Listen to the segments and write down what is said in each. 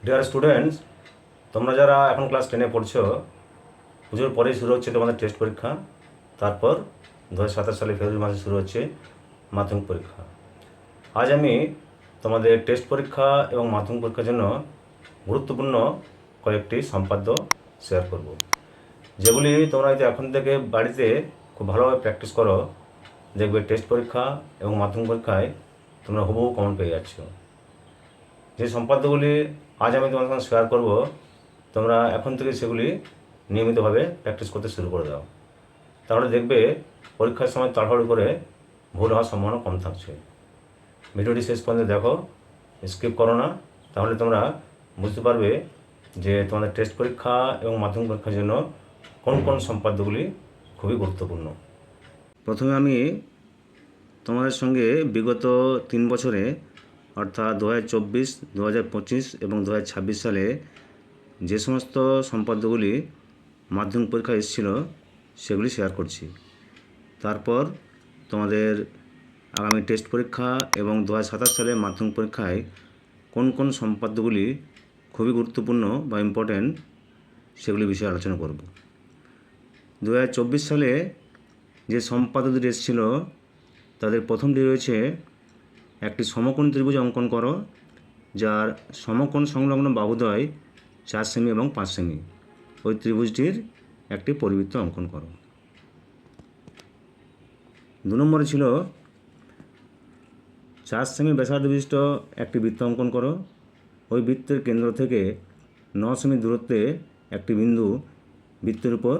Dear students, তোমরা যারা এখন ক্লাস 10-এ পড়ছো, পুজোর পরেই শুরু হচ্ছে তোমাদের টেস্ট পরীক্ষা। তারপর 2027 সালে ফেব্রুয়ারি মাসে শুরু হচ্ছে মাধ্যমিক পরীক্ষা। আজ আমি তোমাদের টেস্ট পরীক্ষা এবং মাধ্যমিক পরীক্ষার জন্য গুরুত্বপূর্ণ কয়েকটি সম্পাদ্য শেয়ার করব, যেগুলি তোমরা যদি এখন থেকে বাড়িতে খুব ভালোভাবে প্র্যাকটিস করো, দেখবে টেস্ট পরীক্ষা এবং মাধ্যমিক পরীক্ষায় তোমরা হুবহু কমন পেয়ে যাচ্ছ। যে সম্পাদ্যগুলি আজ আমি তোমাদের সঙ্গে শেয়ার করব, তোমরা এখন থেকে সেগুলি নিয়মিতভাবে প্র্যাকটিস করতে শুরু করে দাও। তাহলে দেখবে পরীক্ষার সময় তাড়াহুড়ো করে ভুল হওয়ার সম্ভাবনা কম থাকছে। ভিডিওটি শেষ পর্যন্ত দেখো, স্কিপ করো না, তাহলে তোমরা বুঝতে পারবে যে তোমাদের টেস্ট পরীক্ষা এবং মাধ্যমিক পরীক্ষার জন্য কোন কোন সম্পাদ্যগুলি খুবই গুরুত্বপূর্ণ। প্রথমে আমি তোমাদের সঙ্গে বিগত 3 বছরে অর্থাৎ 2024, 2025 এবং 2026 সালে যে সমস্ত সম্পাদ্যগুলি মাধ্যমিক পরীক্ষায় এসেছিল সেগুলি শেয়ার করছি। তারপর তোমাদের আগামী টেস্ট পরীক্ষা এবং 2027 সালে মাধ্যমিক পরীক্ষায় কোন কোন সম্পাদ্যগুলি খুবই গুরুত্বপূর্ণ বা ইম্পর্ট্যান্ট সেগুলি বিষয়ে আলোচনা করব। 2024 সালে যে সম্পাদ্য দুটি এসেছিল তাদের প্রথমটি রয়েছে একটি সমকোণ ত্রিভুজ অঙ্কন করো, যার সমকোণ সংলগ্ন বাহুদ্বয় 4 সেমি এবং 5 সেমি। ওই ত্রিভুজটির একটি পরিবৃত্ত অঙ্কন করো। 2 নম্বরে ছিল 4 সেমি ব্যাসার্ধ বিশিষ্ট একটি বৃত্ত অঙ্কন করো। ওই বৃত্তের কেন্দ্র থেকে 9 সেমি দূরত্বে একটি বিন্দু বৃত্তের উপর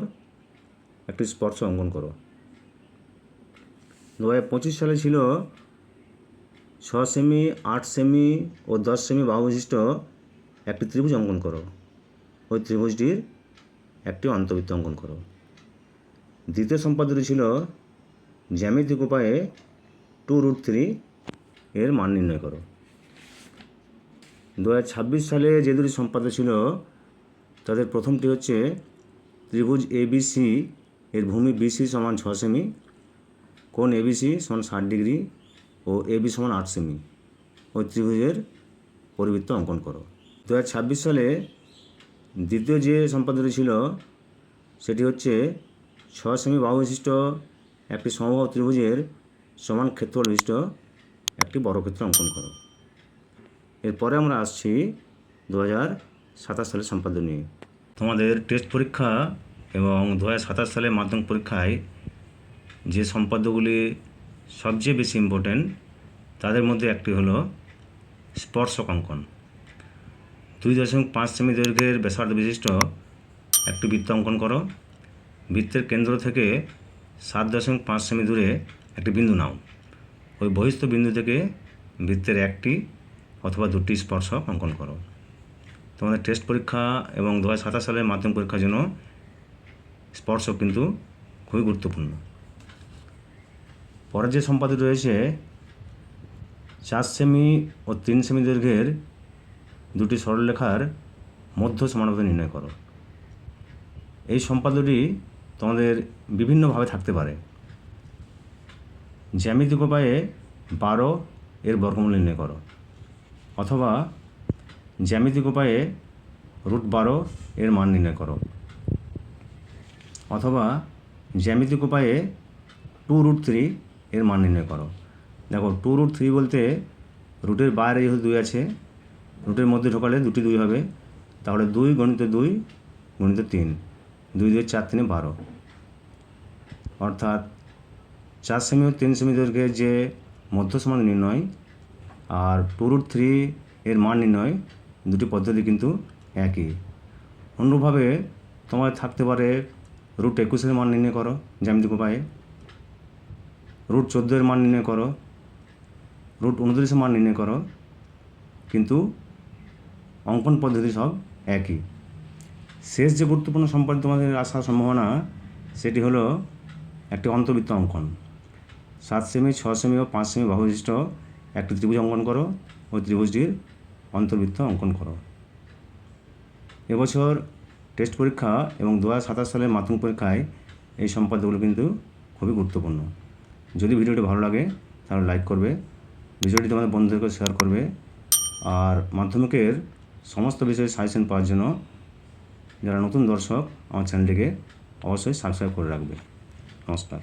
একটি স্পর্শ অঙ্কন করো। 2025 সালে ছিল 6 সেমি, 8 সেমি ও 10 সেমি বাহু বিশিষ্ট একটি ত্রিভুজ অঙ্কন করো। ওই ত্রিভুজটির একটি অন্তর্বৃত্ত অঙ্কন করো। দ্বিতীয় সম্পাদ্যটি ছিল জ্যামিতিক উপায়ে 2√3 এর মান নির্ণয় করো। 2026 সালে যে দুটি সম্পাদ্য ছিল তাদের প্রথমটি হচ্ছে ত্রিভুজ ABC এর ভূমি BC সমান 6 সেমি, কোণ ABC সমান 60 ডিগ্রি ও AB সমান 8 সেমি। ওই ত্রিভুজের পরিবৃত্ত অঙ্কন করো। 2026 সালে দ্বিতীয় যে সম্পাদ্যটি ছিল সেটি হচ্ছে 6 সেমি বাহু বিশিষ্ট একটি সমবাহু ত্রিভুজের সমান ক্ষেত্রফল বিশিষ্ট একটি বর্গক্ষেত্র অঙ্কন করো। এরপরে আমরা আসছি 2027 সালের সম্পাদ্য নিয়ে। তোমাদের টেস্ট পরীক্ষা এবং 2027 সালে মাধ্যমিক পরীক্ষায় যে সম্পাদ্যগুলি সবচেয়ে বেশি ইম্পর্ট্যান্ট তাদের মধ্যে একটি হলো স্পর্শক অঙ্কন। 2.5 সেমি দৈর্ঘ্যের ব্যাসার্ধ বিশিষ্ট একটি বৃত্ত অঙ্কন করো। বৃত্তের কেন্দ্র থেকে 7.5 সেমি দূরে একটি বিন্দু নাও। ওই বহিস্থ বিন্দু থেকে বৃত্তের একটি অথবা দুটি স্পর্শক অঙ্কন করো। তোমাদের টেস্ট পরীক্ষা এবং 2027 সালের মাধ্যমিক পরীক্ষার জন্য স্পর্শক কিন্তু খুবই গুরুত্বপূর্ণ। পরের যে সম্পাদ্য রয়েছে 4 সেমি ও 3 সেমি দৈর্ঘ্যের দুটি সরলরেখার মধ্য সমানুপাত নির্ণয় করো। এই সম্পাদ্যটি তোমাদের বিভিন্নভাবে থাকতে পারে। জ্যামিতিক উপায়ে 12 এর বর্গমূল নির্ণয় করো, অথবা জ্যামিতিক উপায়ে √12 এর মান নির্ণয় করো, অথবা জ্যামিতিক উপায়ে 2√3 এর মান নির্ণয় করো। দেখো 2√3 বলতে রুটের বাইরে যেহেতু 2 আছে, রুটের মধ্যে ঢোকালে দুটি 2 হবে, তাহলে 2 × 2 × 3, 2 2 4 3 12, অর্থাৎ 4 সেমি ও 3 সেমি দৈর্ঘ্যের যে মধ্য সমান নির্ণয় আর 2√3 এর মান নির্ণয়, দুটি পদ্ধতি কিন্তু একই। অনুরূপভাবে তোমাদের থাকতে পারে √21 এর মান নির্ণয় করো জ্যামিতিক উপায়ে, √14 এর মান নির্ণয় করো, √29 এর মান নির্ণয় করো, কিন্তু অঙ্কন পদ্ধতি সব একই। শেষ যে গুরুত্বপূর্ণ সম্পাদ্য তোমাদের আসার সম্ভাবনা সেটি হলো একটি অন্তর্বৃত্ত অঙ্কন। 7 সেমি, 6 সেমি ও 5 সেমি বাহু বিশিষ্ট একটি ত্রিভুজ অঙ্কন করো। ওই ত্রিভুজটির অন্তর্বৃত্ত অঙ্কন করো। এবছর টেস্ট পরীক্ষা এবং 2027 সালের মাধ্যমিক পরীক্ষায় এই সম্পাদ্যগুলো কিন্তু খুবই গুরুত্বপূর্ণ। যদি ভিডিওটি ভালো লাগে তাহলে লাইক করবে, ভিডিওটি তোমাদের বন্ধুদেরকে শেয়ার করবে, আর মাধ্যমিকের সমস্ত বিষয়ে সাজেশন পাওয়ার জন্য যারা নতুন দর্শক আমার চ্যানেলটিকে অবশ্যই সাবস্ক্রাইব করে রাখবে। নমস্কার।